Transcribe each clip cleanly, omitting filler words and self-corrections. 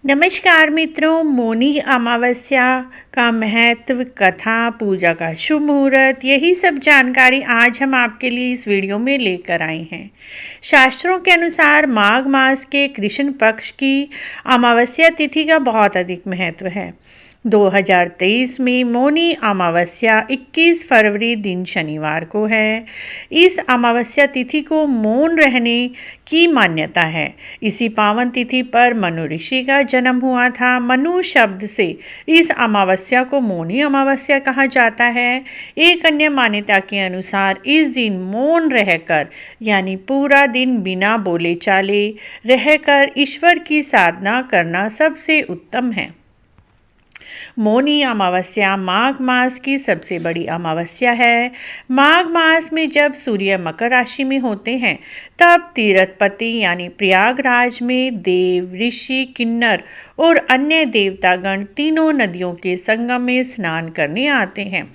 नमस्कार मित्रों, मौनी अमावस्या का महत्व, कथा, पूजा का शुभ मुहूर्त, यही सब जानकारी आज हम आपके लिए इस वीडियो में लेकर आए हैं। शास्त्रों के अनुसार माघ मास के कृष्ण पक्ष की अमावस्या तिथि का बहुत अधिक महत्व है। 2023 में मौनी अमावस्या 21 फरवरी दिन शनिवार को है। इस अमावस्या तिथि को मौन रहने की मान्यता है। इसी पावन तिथि पर मनु ऋषि का जन्म हुआ था। मनु शब्द से इस अमावस्या को मौनी अमावस्या कहा जाता है। एक अन्य मान्यता के अनुसार इस दिन मौन रहकर यानी पूरा दिन बिना बोले चाले रहकर ईश्वर की साधना करना सबसे उत्तम है। मौनी अमावस्या माघ मास की सबसे बड़ी अमावस्या है। माघ मास में जब सूर्य मकर राशि में होते हैं तब तीर्थपति यानी प्रयागराज में देव, ऋषि, किन्नर और अन्य देवतागण तीनों नदियों के संगम में स्नान करने आते हैं।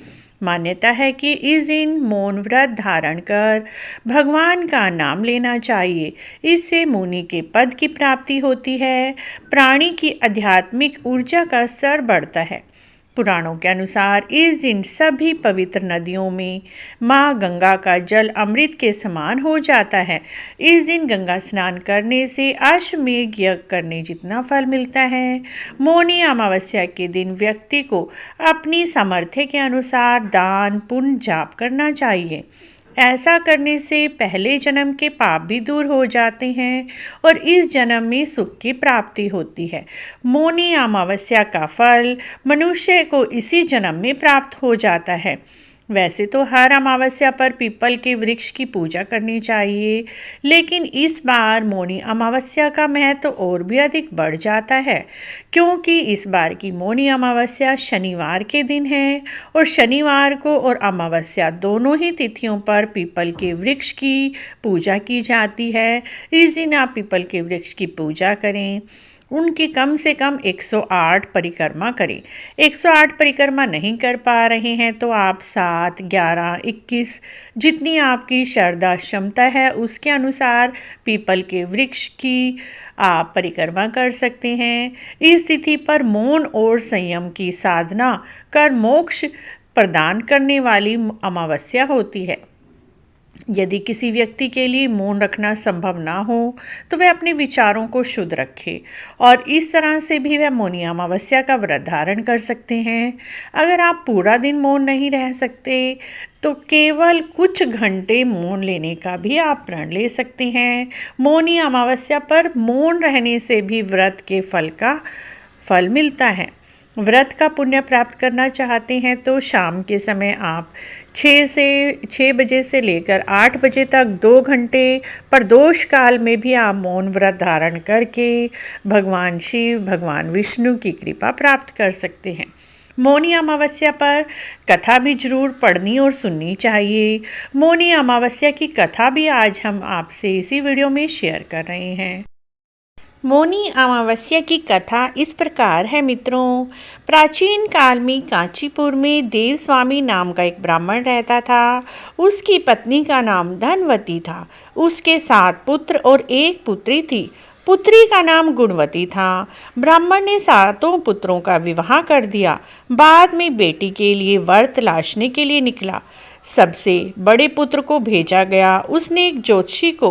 मान्यता है कि इस दिन मौन व्रत धारण कर भगवान का नाम लेना चाहिए। इससे मुनि के पद की प्राप्ति होती है। प्राणी की आध्यात्मिक ऊर्जा का स्तर बढ़ता है। पुराणों के अनुसार इस दिन सभी पवित्र नदियों में माँ गंगा का जल अमृत के समान हो जाता है। इस दिन गंगा स्नान करने से अश्वमेध यज्ञ करने जितना फल मिलता है। मौनी अमावस्या के दिन व्यक्ति को अपनी सामर्थ्य के अनुसार दान, पुण्य, जाप करना चाहिए। ऐसा करने से पहले जन्म के पाप भी दूर हो जाते हैं और इस जन्म में सुख की प्राप्ति होती है। मौनी अमावस्या का फल मनुष्य को इसी जन्म में प्राप्त हो जाता है। वैसे तो हर अमावस्या पर पीपल के वृक्ष की पूजा करनी चाहिए, लेकिन इस बार मौनी अमावस्या का महत्व और भी अधिक बढ़ जाता है, क्योंकि इस बार की मौनी अमावस्या शनिवार के दिन है और शनिवार को और अमावस्या दोनों ही तिथियों पर पीपल के वृक्ष की पूजा की जाती है। इस दिन आप पीपल के वृक्ष की पूजा करें, उनकी कम से कम 108 परिक्रमा करें। 108 परिक्रमा नहीं कर पा रहे हैं तो आप 7, 11, 21 जितनी आपकी श्रद्धा क्षमता है उसके अनुसार पीपल के वृक्ष की आप परिक्रमा कर सकते हैं। इस तिथि पर मौन और संयम की साधना कर मोक्ष प्रदान करने वाली अमावस्या होती है। यदि किसी व्यक्ति के लिए मौन रखना संभव ना हो तो वह अपने विचारों को शुद्ध रखे और इस तरह से भी वह मौनी अमावस्या का व्रत धारण कर सकते हैं। अगर आप पूरा दिन मौन नहीं रह सकते तो केवल कुछ घंटे मौन लेने का भी आप प्रण ले सकते हैं। मौनी अमावस्या पर मौन रहने से भी व्रत के फल मिलता है। व्रत का पुण्य प्राप्त करना चाहते हैं तो शाम के समय आप 6 बजे से लेकर 8 बजे तक 2 घंटे प्रदोष काल में भी आप मौन व्रत धारण करके भगवान शिव, भगवान विष्णु की कृपा प्राप्त कर सकते हैं। मौनी अमावस्या पर कथा भी जरूर पढ़नी और सुननी चाहिए। मौनी अमावस्या की कथा भी आज हम आपसे इसी वीडियो में शेयर कर रहे हैं। मौनी अमावस्या की कथा इस प्रकार है मित्रों। प्राचीन काल में कांचीपुर में देवस्वामी नाम का एक ब्राह्मण रहता था। उसकी पत्नी का नाम धनवती था। उसके 7 पुत्र और 1 पुत्री थी। पुत्री का नाम गुणवती था। ब्राह्मण ने 7 पुत्रों का विवाह कर दिया। बाद में बेटी के लिए वर तलाशने के लिए निकला। सबसे बड़े पुत्र को भेजा गया। उसने एक ज्योतिषी को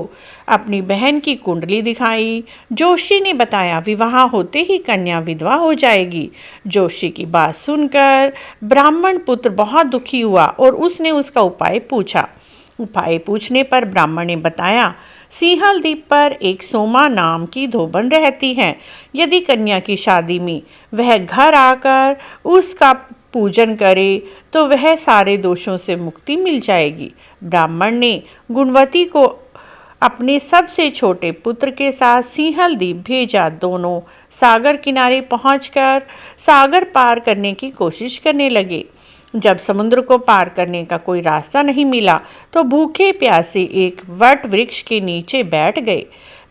अपनी बहन की कुंडली दिखाई। ज्योतिषी ने बताया विवाह होते ही कन्या विधवा हो जाएगी। ज्योतिषी की बात सुनकर ब्राह्मण पुत्र बहुत दुखी हुआ और उसने उसका उपाय पूछा। उपाय पूछने पर ब्राह्मण ने बताया, सिंहल द्वीप पर एक सोमा नाम की धोबन रहती है। यदि कन्या की शादी में वह घर आकर उसका पूजन करे तो वह सारे दोषों से मुक्ति मिल जाएगी। ब्राह्मण ने गुणवती को अपने सबसे छोटे पुत्र के साथ सिंहल द्वीप भेजा। दोनों सागर किनारे पहुंचकर सागर पार करने की कोशिश करने लगे। जब समुद्र को पार करने का कोई रास्ता नहीं मिला तो भूखे प्यासे एक वट वृक्ष के नीचे बैठ गए।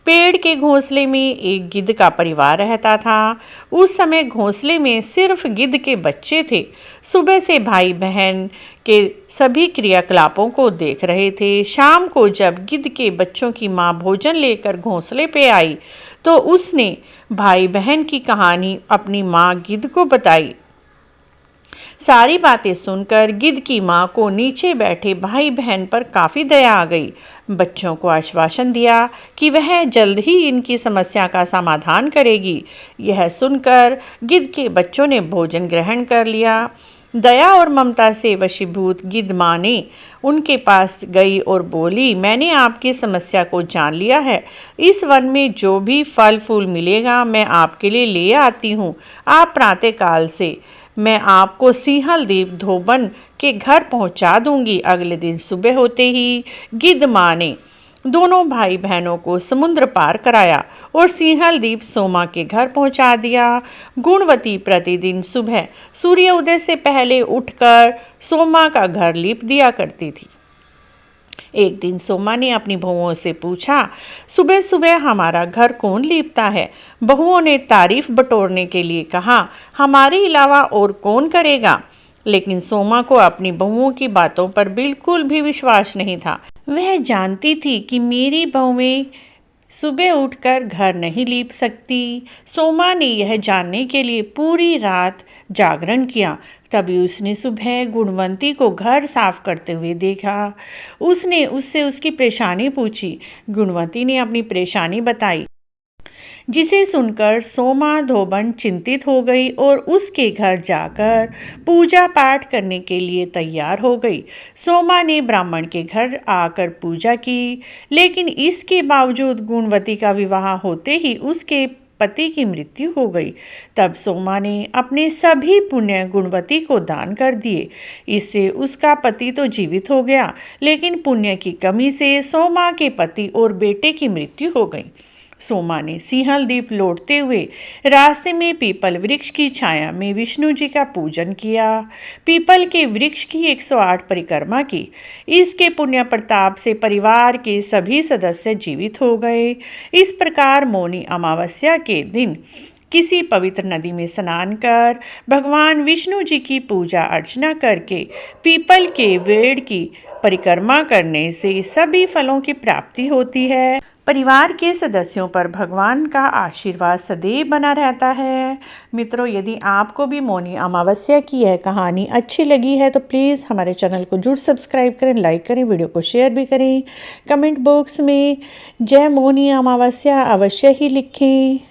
पेड़ के घोंसले में एक गिद्ध का परिवार रहता था। उस समय घोंसले में सिर्फ गिद्ध के बच्चे थे। सुबह से भाई बहन के सभी क्रियाकलापों को देख रहे थे। शाम को जब गिद्ध के बच्चों की माँ भोजन लेकर घोंसले पे आई तो उसने भाई बहन की कहानी अपनी माँ गिद्ध को बताई। सारी बातें सुनकर गिद्ध की माँ को नीचे बैठे भाई बहन पर काफ़ी दया आ गई। बच्चों को आश्वासन दिया कि वह जल्द ही इनकी समस्या का समाधान करेगी। यह सुनकर गिद्ध के बच्चों ने भोजन ग्रहण कर लिया। दया और ममता से वशीभूत गिद्ध माँ ने उनके पास गई और बोली, मैंने आपकी समस्या को जान लिया है। इस वन में जो भी फल फूल मिलेगा मैं आपके लिए ले आती हूँ। आप प्रातःकाल से मैं आपको सिंहल द्वीप धोबन के घर पहुंचा दूंगी। अगले दिन सुबह होते ही गिद्ध माँ ने दोनों भाई बहनों को समुद्र पार कराया और सिंहल द्वीप सोमा के घर पहुंचा दिया। गुणवती प्रतिदिन सुबह सूर्य उदय से पहले उठकर सोमा का घर लीप दिया करती थी। एक दिन सोमा ने अपनी बहुओं से पूछा, सुबह सुबह हमारा घर कौन लीपता है? बहुओं ने तारीफ बटोरने के लिए कहा, हमारे अलावा और कौन करेगा? लेकिन सोमा को अपनी बहुओं की बातों पर बिल्कुल भी विश्वास नहीं था। वह जानती थी कि मेरी बहुएं सुबह उठकर घर नहीं लीप सकती। सोमा ने यह जानने के लिए पूरी रात जागरण किया। तभी उसने सुबह गुणवंती को घर साफ करते हुए देखा। उसने उससे उसकी परेशानी पूछी। गुणवंती ने अपनी परेशानी बताई, जिसे सुनकर सोमा धोबन चिंतित हो गई और उसके घर जाकर पूजा पाठ करने के लिए तैयार हो गई। सोमा ने ब्राह्मण के घर आकर पूजा की, लेकिन इसके बावजूद गुणवती का विवाह होते ही उसके पति की मृत्यु हो गई। तब सोमा ने अपने सभी पुण्य गुणवती को दान कर दिए। इससे उसका पति तो जीवित हो गया, लेकिन पुण्य की कमी से सोमा के पति और बेटे की मृत्यु हो गई। सोमा ने सिंहल द्वीप लौटते हुए रास्ते में पीपल वृक्ष की छाया में विष्णु जी का पूजन किया। पीपल के वृक्ष की 108 परिक्रमा की। इसके पुण्य प्रताप से परिवार के सभी सदस्य जीवित हो गए। इस प्रकार मौनी अमावस्या के दिन किसी पवित्र नदी में स्नान कर भगवान विष्णु जी की पूजा अर्चना करके पीपल के वेड़ की परिक्रमा करने से सभी फलों की प्राप्ति होती है। परिवार के सदस्यों पर भगवान का आशीर्वाद सदैव बना रहता है। मित्रों, यदि आपको भी मौनी अमावस्या की यह कहानी अच्छी लगी है तो प्लीज़ हमारे चैनल को जरूर सब्सक्राइब करें, लाइक करें, वीडियो को शेयर भी करें। कमेंट बॉक्स में जय मौनी अमावस्या अवश्य ही लिखें।